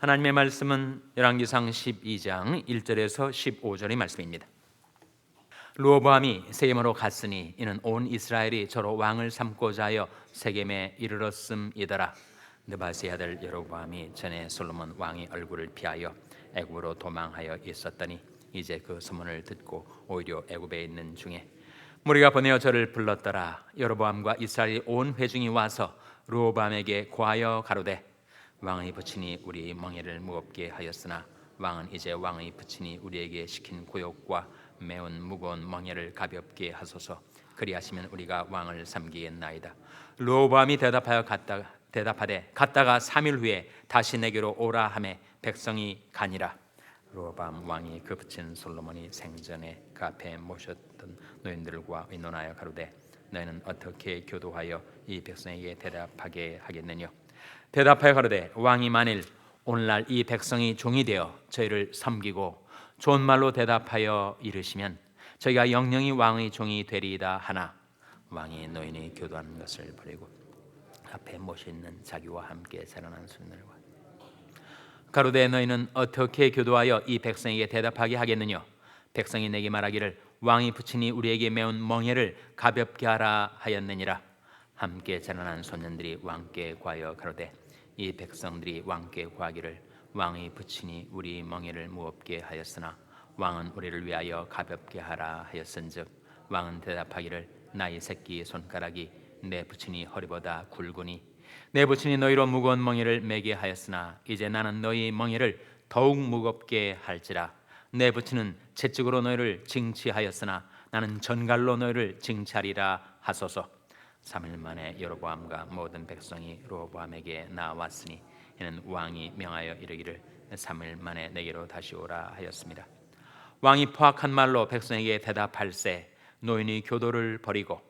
하나님의 말씀은 열왕기상 12장 1절에서 15절의 말씀입니다. 르호보암이 세겜으로 갔으니 이는 온 이스라엘이 저로 왕을 삼고자 하여 세겜에 이르렀음이더라. 느바세 아들 여로보암이 전에 솔로몬 왕의 얼굴을 피하여 애굽으로 도망하여 있었더니 이제 그 소문을 듣고 오히려 애굽에 있는 중에 무리가 보내어 저를 불렀더라. 여로보암과 이스라엘이 온 회중이 와서 르호보암에게 고하여 가로되 왕의 부친이 우리 멍에를 무겁게 하였으나 왕은 이제 왕의 부친이 우리에게 시킨 고욕과 매운 무거운 멍에를 가볍게 하소서. 그리하시면 우리가 왕을 섬기겠나이다. 르호보암이 대답하되 갔다가 3일 후에 다시 내게로 오라 하매 백성이 가니라. 르호보암 왕이 그 부친 솔로몬이 생전에 그 앞에 모셨던 노인들과 의논하여 가로되 너희는 어떻게 교도하여 이 백성에게 대답하게 하겠느냐. 대답하여 가로되 왕이 만일 오늘날 이 백성이 종이 되어 저희를 섬기고 좋은 말로 대답하여 이르시면 저희가 영영이 왕의 종이 되리이다 하나 왕이 노인이 교도하는 것을 버리고 앞에 모셔 있는 자기와 함께 자라난 손들과 가로되 너희는 어떻게 교도하여 이 백성에게 대답하게 하겠느냐. 백성이 내게 말하기를 왕이 부친이 우리에게 매운 멍에를 가볍게 하라 하였느니라. 함께 자라난 소년들이 왕께 구하여 가로되 이 백성들이 왕께 구하기를 왕의 부친이 우리 멍에를 무겁게 하였으나 왕은 우리를 위하여 가볍게 하라 하였은즉 왕은 대답하기를 나의 새끼 손가락이 내 부친이 허리보다 굵으니 내 부친이 너희로 무거운 멍에를 매게 하였으나 이제 나는 너희 멍에를 더욱 무겁게 할지라. 내 부친은 채찍으로 너희를 징치하였으나 나는 전갈로 너희를 징치하리라 하소서. 3일 만에 여로보암과 모든 백성이 르호보암에게 나왔으니 이는 왕이 명하여 이르기를 3일 만에 내게로 다시 오라 하였습니다. 왕이 포악한 말로 백성에게 대답할세 노인이 교도를 버리고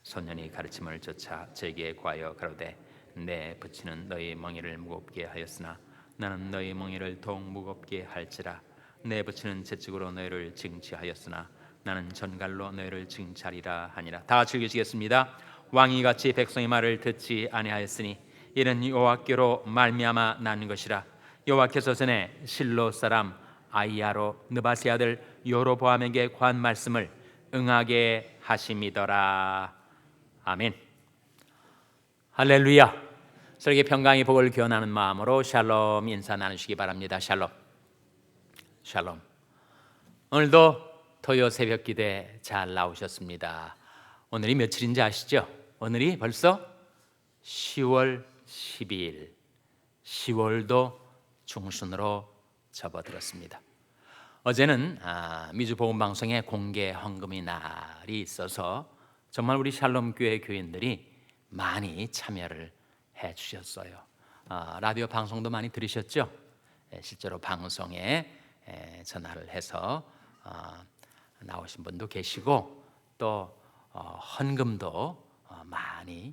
소년이 가르침을 쫓아 저에게 구하여 가로되 내 부친은 너희 멍에를 무겁게 하였으나 나는 너희 멍에를 더욱 무겁게 할지라. 내 부친은 채찍으로 너희를 징치하였으나 나는 전갈로 너희를 징치하리라 하니라. 다 같이 읽으시겠습니다. 왕이 같이 백성의 말을 듣지 아니하였으니 이는 여호와께로 말미암아 난 것이라. 여호와께서 전에 실로 사람 아이야로 느바세 아들 여로보암에게 관 말씀을 응하게 하심이더라. 아멘. 할렐루야. 설계 평강의 복을 기원하는 마음으로 샬롬 인사 나누시기 바랍니다. 샬롬. 샬롬. 오늘도 토요 새벽 기대 잘 나오셨습니다. 오늘이 며칠인지 아시죠? 오늘이 벌써 10월 12일. 10월도 중순으로 접어들었습니다. 어제는 미주보험방송의 공개 헌금의 날이 있어서 정말 우리 샬롬 교회 교인들이 많이 참여를 해주셨어요. 라디오 방송도 많이 들으셨죠? 실제로 방송에 전화를 해서 나오신 분도 계시고 또 헌금도 많이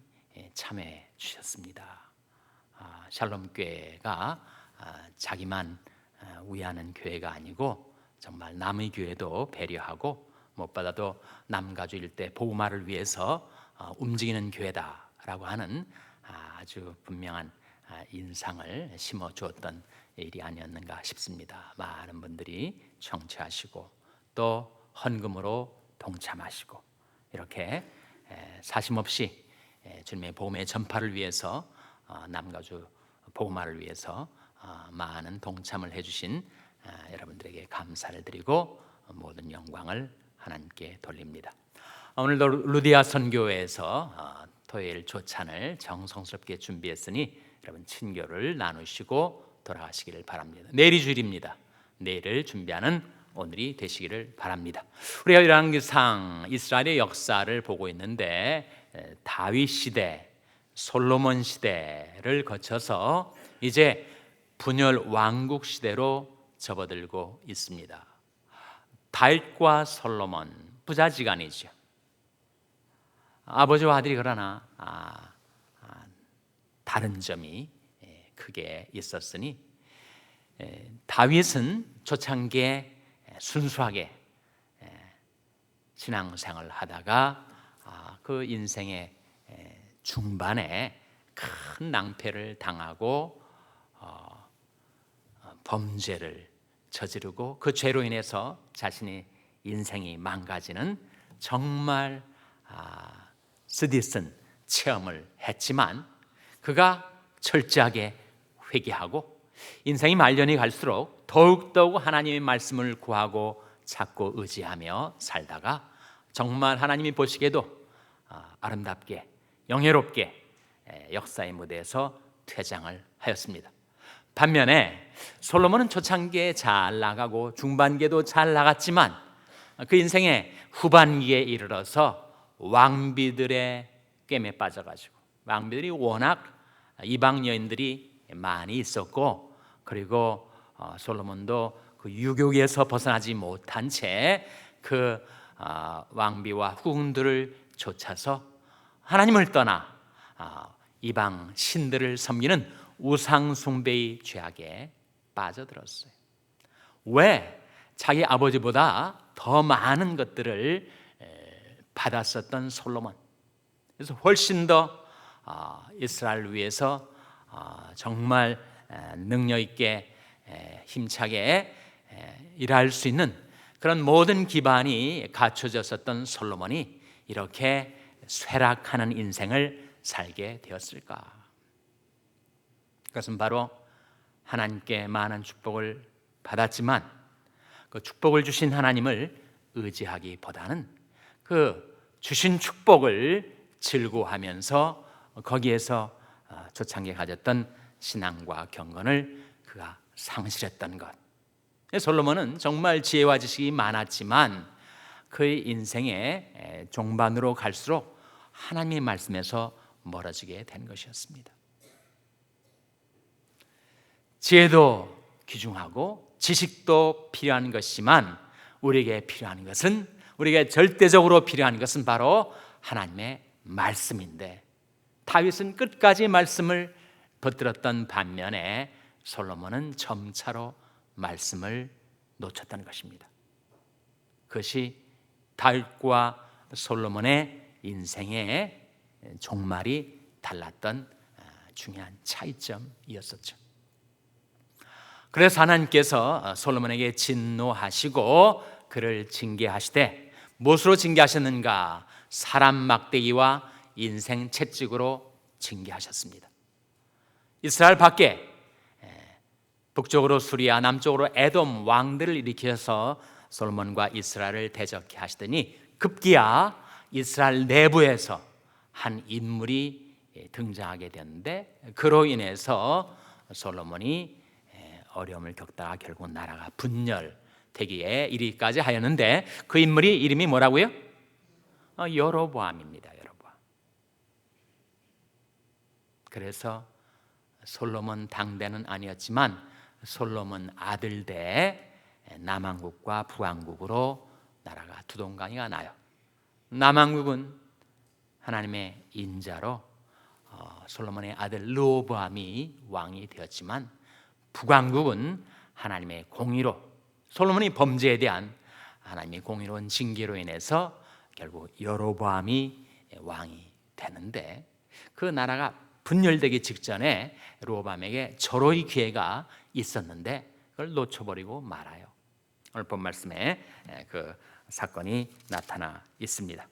참여해 주셨습니다. 샬롬 교회가 자기만 위하는 교회가 아니고 정말 남의 교회도 배려하고 무엇보다도 남가주 일대 복음화를 위해서 움직이는 교회다라고 하는 아주 분명한 인상을 심어주었던 일이 아니었는가 싶습니다. 많은 분들이 청취하시고 또 헌금으로 동참하시고 이렇게 사심없이 주님의 복음의 전파를 위해서 남가주 복음화를 위해서 많은 동참을 해주신 여러분들에게 감사를 드리고 모든 영광을 하나님께 돌립니다. 오늘도 루디아 선교회에서 토요일 조찬을 정성스럽게 준비했으니 여러분 친교를 나누시고 돌아가시기를 바랍니다. 내일이 주일입니다. 내일을 준비하는 오늘이 되시기를 바랍니다. 우리가 열왕기상 이스라엘의 역사를 보고 있는데 다윗 시대, 솔로몬 시대를 거쳐서 이제 분열 왕국 시대로 접어들고 있습니다. 다윗과 솔로몬 부자지간이죠. 아버지와 아들이 그러나 다른 점이 크게 있었으니 다윗은 초창기에 순수하게 신앙생활을 하다가 그 인생의 중반에 큰 낭패를 당하고 범죄를 저지르고 그 죄로 인해서 자신의 인생이 망가지는 정말 쓰디쓴 체험을 했지만 그가 철저하게 회개하고 인생이 말년이 갈수록 더욱더욱 하나님의 말씀을 구하고 찾고 의지하며 살다가 정말 하나님이 보시기에도 아름답게 영예롭게 역사의 무대에서 퇴장을 하였습니다. 반면에 솔로몬은 초창기에 잘 나가고 중반기에도 잘 나갔지만 그 인생의 후반기에 이르러서 왕비들의 꿰매 빠져가지고 왕비들이 워낙 이방 여인들이 많이 있었고 그리고 솔로몬도 그 유혹에서 벗어나지 못한 채 그 왕비와 후궁들을 쫓아서 하나님을 떠나 이방 신들을 섬기는 우상 숭배의 죄악에 빠져들었어요. 왜? 자기 아버지보다 더 많은 것들을 받았었던 솔로몬. 그래서 훨씬 더 이스라엘 위해서 정말 능력 있게 힘차게 일할 수 있는 그런 모든 기반이 갖춰졌었던 솔로몬이 이렇게 쇠락하는 인생을 살게 되었을까? 그것은 바로 하나님께 많은 축복을 받았지만 그 축복을 주신 하나님을 의지하기보다는 그 주신 축복을 즐거워하면서 거기에서 초창기에 가졌던 신앙과 경건을 그가 상실했던 것. 솔로몬은 정말 지혜와 지식이 많았지만 그의 인생의 종반으로 갈수록 하나님의 말씀에서 멀어지게 된 것이었습니다. 지혜도 귀중하고 지식도 필요한 것이지만 우리에게 필요한 것은 우리에게 절대적으로 필요한 것은 바로 하나님의 말씀인데 다윗은 끝까지 말씀을 붙들었던 반면에 솔로몬은 점차로 말씀을 놓쳤다는 것입니다. 그것이 다윗과 솔로몬의 인생의 종말이 달랐던 중요한 차이점이었었죠. 그래서 하나님께서 솔로몬에게 진노하시고 그를 징계하시되 무엇으로 징계하셨는가? 사람 막대기와 인생 채찍으로 징계하셨습니다. 이스라엘 밖에 북쪽으로 수리아, 남쪽으로 에돔 왕들을 일으켜서 솔로몬과 이스라엘을 대적해 하시더니 급기야 이스라엘 내부에서 한 인물이 등장하게 되었는데 그로 인해서 솔로몬이 어려움을 겪다가 결국 나라가 분열되기에 이르기까지 하였는데 그 인물이 이름이 뭐라고요? 여로보암입니다. 여로보암. 그래서 솔로몬 당대는 아니었지만 솔로몬 아들대 남왕국과 북왕국으로 나라가 두동강이가 나요. 남왕국은 하나님의 인자로 솔로몬의 아들 르호보암이 왕이 되었지만 북왕국은 하나님의 공의로 솔로몬이 범죄에 대한 하나님의 공의로운 징계로 인해서 결국 여로보암이 왕이 되는데 그 나라가 분열되기 직전에 르호보암에게 절호의 기회가 있었는데 그걸 놓쳐버리고 말아요. 오늘 본 말씀에 그 사건이 나타나 있습니다.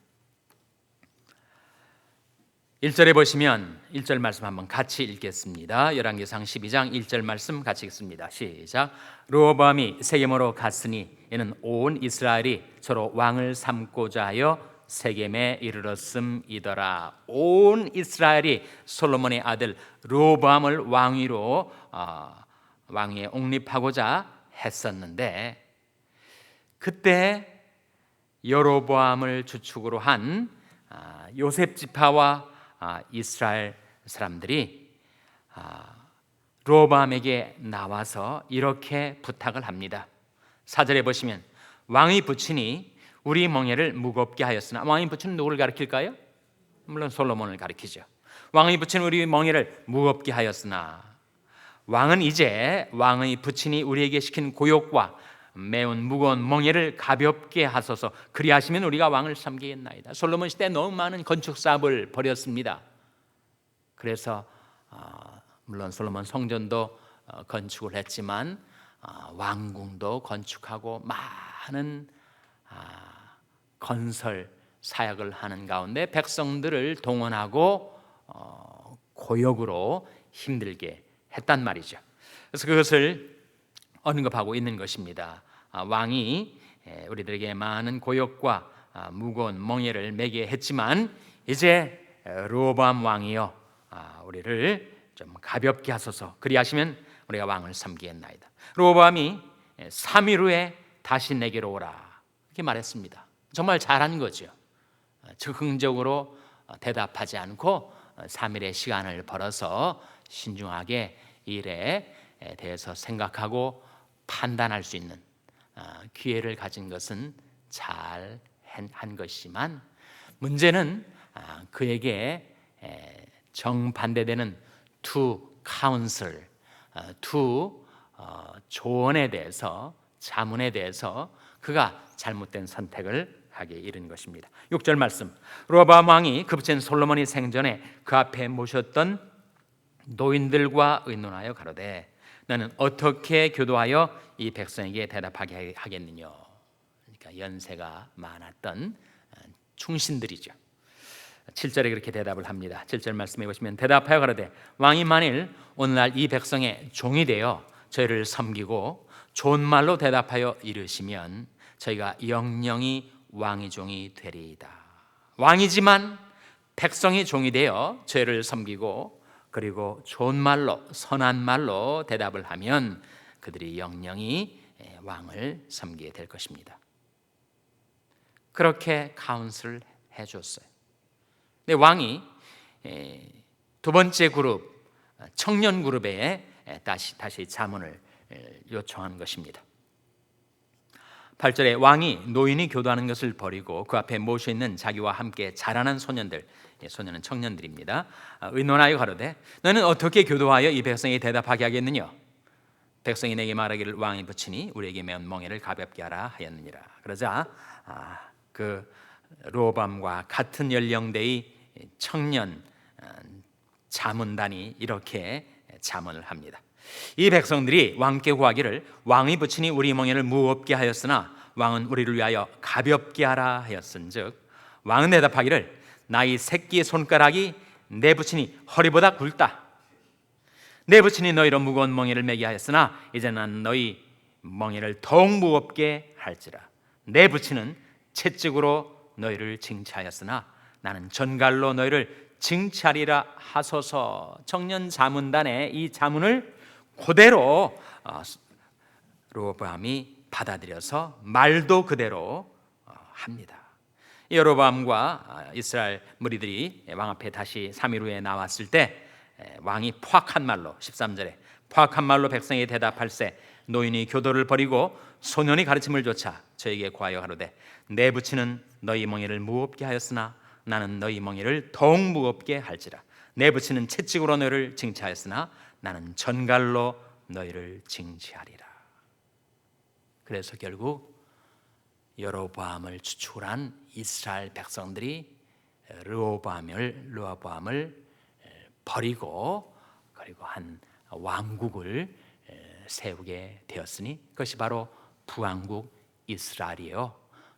1절에 보시면 1절 말씀 한번 같이 읽겠습니다. 열왕기상 12장 1절 말씀 같이 읽습니다. 시작. 르호보암이 세겜으로 갔으니 이는 온 이스라엘이 저로 왕을 삼고자 하여 세겜에 이르렀음이더라. 온 이스라엘이 솔로몬의 아들 르호보암을 왕위로 왕위에 옹립하고자 했었는데 그때 여로보암을 주축으로 한 요셉 지파와 이스라엘 사람들이 르호보암에게 나와서 이렇게 부탁을 합니다. 4절에 보시면 왕의 부친이 우리 멍에를 무겁게 하였으나 왕의 부친은 누구를 가리킬까요? 물론 솔로몬을 가리키죠. 왕의 부친은 우리 멍에를 무겁게 하였으나 왕은 이제 왕의 부친이 우리에게 시킨 고욕과 매운 무거운 멍에를 가볍게 하소서. 그리하시면 우리가 왕을 섬기겠나이다. 솔로몬 시대에 너무 많은 건축 사업을 벌였습니다. 그래서 물론 솔로몬 성전도 건축을 했지만 왕궁도 건축하고 많은 건설 사역을 하는 가운데 백성들을 동원하고 고역으로 힘들게 했단 말이죠. 그래서 그것을 언급하고 있는 것입니다. 왕이 우리들에게 많은 고역과 무거운 멍에를 매게 했지만 이제 르호보암 왕이여 우리를 좀 가볍게 하소서. 그리하시면 우리가 왕을 섬기겠나이다. 르호보암이 3일 후에 다시 내게로 오라 이렇게 말했습니다. 정말 잘한 거죠. 즉흥적으로 대답하지 않고 3일의 시간을 벌어서 신중하게 일에 대해서 생각하고 판단할 수 있는 기회를 가진 것은 잘 한 것이지만 문제는 그에게 정반대되는 투 카운슬, 투 조언에 대해서, 자문에 대해서 그가 잘못된 선택을 하게 이른 것입니다. 6절 말씀, 르호보암 왕이 급제인 솔로몬이 생전에 그 앞에 모셨던 노인들과 의논하여 가로되 너는 어떻게 교도하여 이 백성에게 대답하게 하겠느냐. 그러니까 연세가 많았던 충신들이죠. 7절에 그렇게 대답을 합니다. 7절 말씀해 보시면 대답하여 가로되 왕이 만일 오늘날 이 백성의 종이 되어 저희를 섬기고 좋은 말로 대답하여 이르시면 저희가 영영이 왕의 종이 되리이다. 왕이지만 백성의 종이 되어 저희를 섬기고 그리고 좋은 말로 선한 말로 대답을 하면 그들이 영영이 왕을 섬기게 될 것입니다. 그렇게 카운슬을 해줬어요. 근데 왕이 두 번째 그룹 청년 그룹에 다시 자문을 요청한 것입니다. 8절에 왕이 노인이 교도하는 것을 버리고 그 앞에 모셔 있는 자기와 함께 자라난 소년들, 소년은 청년들입니다. 의논하여 가로되 너는 어떻게 교도하여 이 백성이 대답하게 하겠느냐. 백성이 내게 말하기를 왕이 붙이니 우리에게 매운 멍에를 가볍게 하라 하였느니라. 그러자 그 르호보암과 같은 연령대의 청년 자문단이 이렇게 자문을 합니다. 이 백성들이 왕께 구하기를 왕이 붙이니 우리 멍에를 무겁게 하였으나 왕은 우리를 위하여 가볍게 하라 하였은즉 왕은 대답하기를 나의 새끼의 손가락이 내 붙이니 허리보다 굵다. 내 붙이니 너희로 무거운 멍에를 매게 하였으나 이제 난 너희 멍에를 더욱 무겁게 할지라. 내 붙이는 채찍으로 너희를 징치하였으나 나는 전갈로 너희를 징치하리라 하소서. 청년 자문단의 이 자문을 그대로 르호보암이 받아들여서 말도 그대로 합니다. 여로보암과 이스라엘 무리들이 왕 앞에 다시 3일 후에 나왔을 때 왕이 포악한 말로 13절에 포악한 말로 백성에게 대답할세 노인이 교도를 버리고 소년이 가르침을 좇아 저에게 구하여 가로되 내 붙이는 너희 멍에를 무겁게 하였으나 나는 너희 멍에를 더욱 무겁게 할지라. 내 붙이는 채찍으로 너희를 징치하였으나 나는 전갈로 너희를 징치하리라. 그래서 결국 여로보암을 추출한 이스라엘 백성들이 르호보암을 버리고 그리고 한 왕국을 세우게 되었으니 그것이 바로 북왕국 이스라엘이요.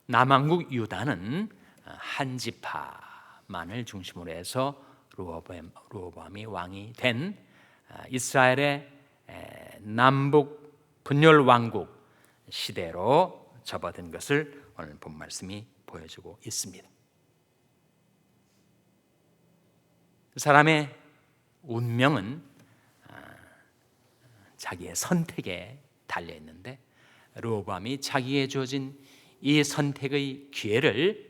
남왕국 유다는 한 지파만을 중심으로 해서 르호보암이 왕이 된 이스라엘의 남북 분열 왕국 시대로 접어든 것을 오늘 본 말씀이 보여주고 있습니다. 사람의 운명은 자기의 선택에 달려 있는데 르호보암이 자기에 주어진 이 선택의 기회를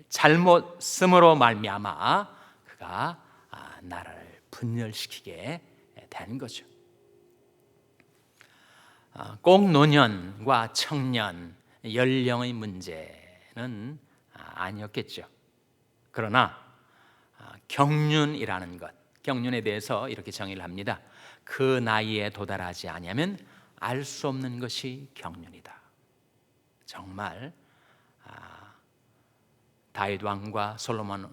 잘못 쓰므로 말미암아 그가 나라를 분열시키게 된 거죠. 꼭 노년과 청년 연령의 문제는 아니었겠죠. 그러나 경륜이라는 것, 경륜에 대해서 이렇게 정의를 합니다. 그 나이에 도달하지 아니하면 알 수 없는 것이 경륜이다. 정말 다윗 왕과 솔로몬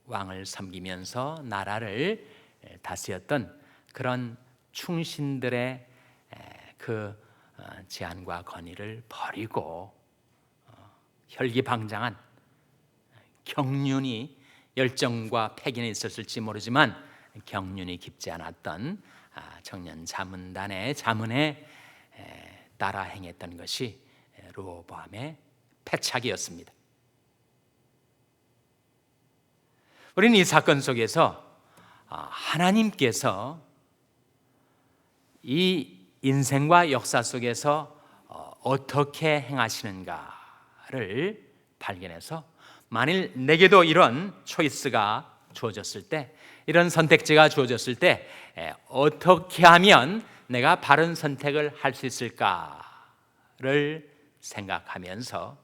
왕을 섬기면서 나라를 다스렸던 그런 충신들의 그 제안과 건의를 버리고 혈기방장한 경륜이 열정과 패기는 있었을지 모르지만 경륜이 깊지 않았던 청년 자문단의 자문에 따라 행했던 것이 르호보암의 패착이었습니다. 우리는 이 사건 속에서 하나님께서 이 인생과 역사 속에서 어떻게 행하시는가를 발견해서 만일 내게도 이런 초이스가 주어졌을 때, 이런 선택지가 주어졌을 때 어떻게 하면 내가 바른 선택을 할 수 있을까를 생각하면서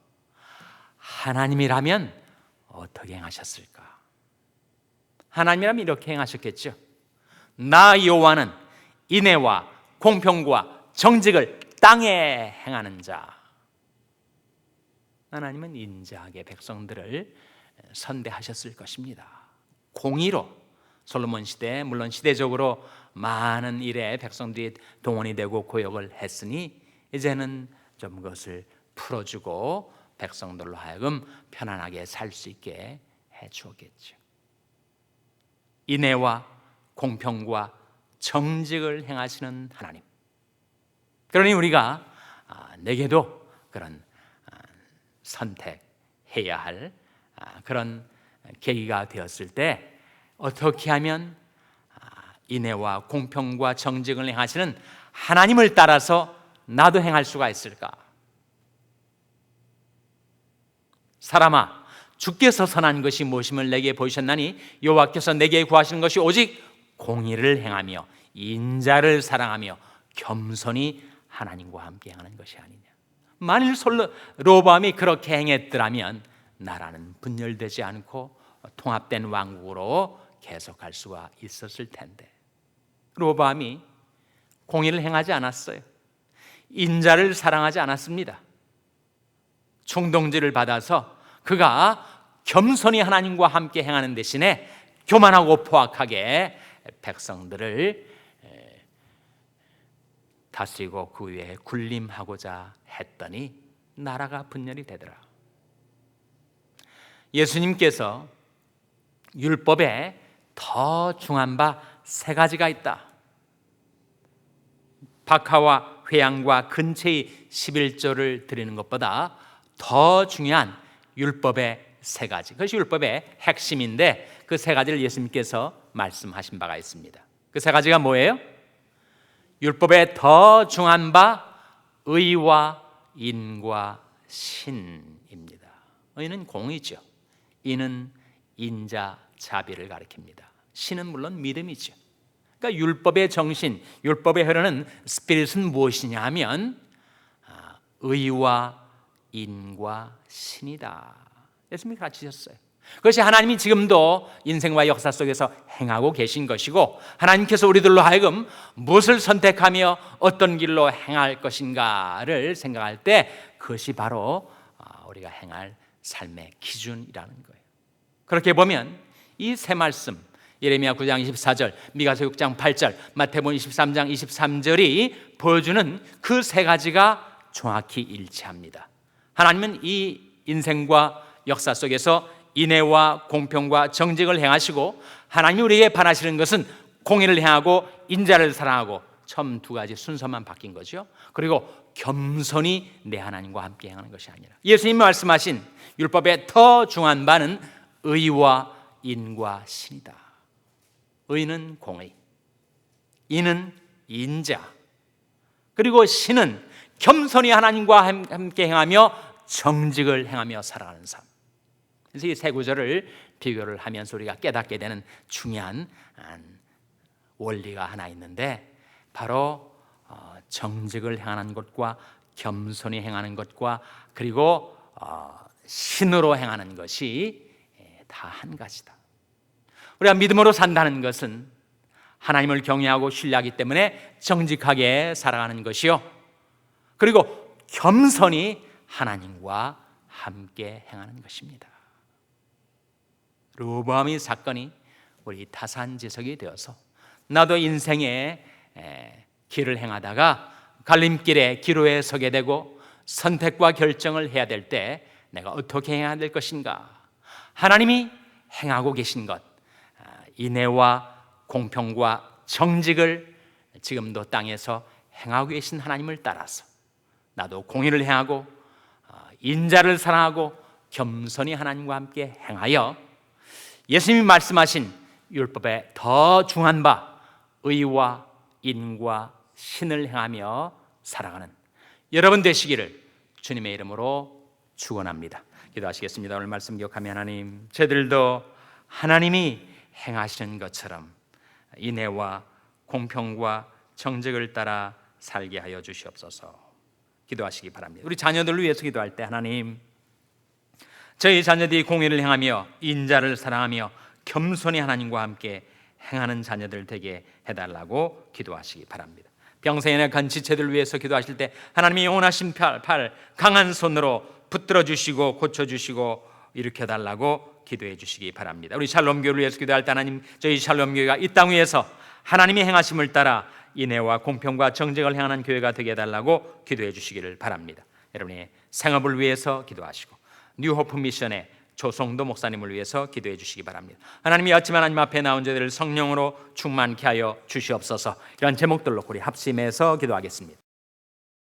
하나님이라면 어떻게 행하셨을까? 하나님이라면 이렇게 행하셨겠죠. 나 여호와는 인애와 공평과 정직을 땅에 행하는 자. 하나님은 인자하게 백성들을 선대하셨을 것입니다. 공의로 솔로몬 시대에 물론 시대적으로 많은 일에 백성들이 동원이 되고 고역을 했으니 이제는 좀 그것을 풀어주고 백성들로 하여금 편안하게 살 수 있게 해주었겠죠. 인애와 공평과 정직을 행하시는 하나님. 그러니 우리가 내게도 그런 선택해야 할 그런 계기가 되었을 때 어떻게 하면 인애와 공평과 정직을 행하시는 하나님을 따라서 나도 행할 수가 있을까? 사람아, 주께서 선한 것이 무엇임을 내게 보이셨나니 여호와께서 내게 구하시는 것이 오직 공의를 행하며 인자를 사랑하며 겸손히 하나님과 함께 행하는 것이 아니냐. 만일 르호보암이 그렇게 행했더라면 나라는 분열되지 않고 통합된 왕국으로 계속할 수가 있었을 텐데 르호보암이 공의를 행하지 않았어요. 인자를 사랑하지 않았습니다. 충동질을 받아서 그가 겸손히 하나님과 함께 행하는 대신에 교만하고 포악하게 백성들을 다스리고 그 위에 군림하고자 했더니 나라가 분열이 되더라. 예수님께서 율법에 더 중한 바 세 가지가 있다. 박하와 회양과 근체의 11조를 드리는 것보다 더 중요한 율법의 세 가지, 그것이 율법의 핵심인데 그 세 가지를 예수님께서 말씀하신 바가 있습니다. 그 세 가지가 뭐예요? 율법에 더 중한 바 의와 인과 신입니다. 의는 공의죠. 인은 인자 자비를 가리킵니다. 신은 물론 믿음이죠. 그러니까 율법의 정신, 율법에 흐르는 스피릿은 무엇이냐 하면 의와 인과 신이다. 예수님이 가르치셨어요. 그것이 하나님이 지금도 인생과 역사 속에서 행하고 계신 것이고 하나님께서 우리들로 하여금 무엇을 선택하며 어떤 길로 행할 것인가를 생각할 때 그것이 바로 우리가 행할 삶의 기준이라는 거예요. 그렇게 보면 이 세 말씀, 예레미야 9장 24절, 미가서 6장 8절, 마태복음 23장 23절이 보여주는 그 세 가지가 정확히 일치합니다. 하나님은 이 인생과 역사 속에서 인애와 공평과 정직을 행하시고 하나님이 우리에게 바라시는 것은 공의를 행하고 인자를 사랑하고 처음 두 가지 순서만 바뀐 거죠. 그리고 겸손히 내 하나님과 함께 행하는 것이 아니라 예수님이 말씀하신 율법의 더 중한 바는 의와 인과 신이다. 의는 공의, 인은 인자, 그리고 신은 겸손히 하나님과 함께 행하며 정직을 행하며 살아가는 삶. 그래서 이 세 구절을 비교를 하면서 우리가 깨닫게 되는 중요한 원리가 하나 있는데 바로 정직을 행하는 것과 겸손히 행하는 것과 그리고 신으로 행하는 것이 다 한 가지다. 우리가 믿음으로 산다는 것은 하나님을 경외하고 신뢰하기 때문에 정직하게 살아가는 것이요, 그리고 겸손히 하나님과 함께 행하는 것입니다. 르호보암의 사건이 우리 타산지석이 되어서 나도 인생의 길을 행하다가 갈림길에 기로에 서게 되고 선택과 결정을 해야 될 때 내가 어떻게 해야 될 것인가? 하나님이 행하고 계신 것, 인애와 공평과 정직을 지금도 땅에서 행하고 계신 하나님을 따라서 나도 공의를 행하고 인자를 사랑하고 겸손히 하나님과 함께 행하여 예수님이 말씀하신 율법에 더 중한 바 의와 인과 신을 행하며 살아가는 여러분 되시기를 주님의 이름으로 축원합니다. 기도하시겠습니다. 오늘 말씀 기억하며 하나님, 저희들도 하나님이 행하시는 것처럼 인애와 공평과 정직을 따라 살게 하여 주시옵소서. 기도하시기 바랍니다. 우리 자녀들을 위해서 기도할 때 하나님, 저희 자녀들이 공의를 행하며 인자를 사랑하며 겸손히 하나님과 함께 행하는 자녀들 되게 해달라고 기도하시기 바랍니다. 병세에 약한 지체들 위해서 기도하실 때 하나님이 영원하신 팔 강한 손으로 붙들어 주시고 고쳐 주시고 일으켜 달라고 기도해 주시기 바랍니다. 우리 샬롬교회를 위해서 기도할 때 하나님, 저희 샬롬교회가 이 땅 위에서 하나님의 행하심을 따라 인애와 공평과 정직을 행하는 교회가 되게 해달라고 기도해 주시기를 바랍니다. 여러분의 생업을 위해서 기도하시고 뉴호프 미션의 조성도 목사님을 위해서 기도해 주시기 바랍니다. 하나님이 아침 하나님 앞에 나온 저들을 성령으로 충만케 하여 주시옵소서. 이런 제목들로 우리 합심해서 기도하겠습니다.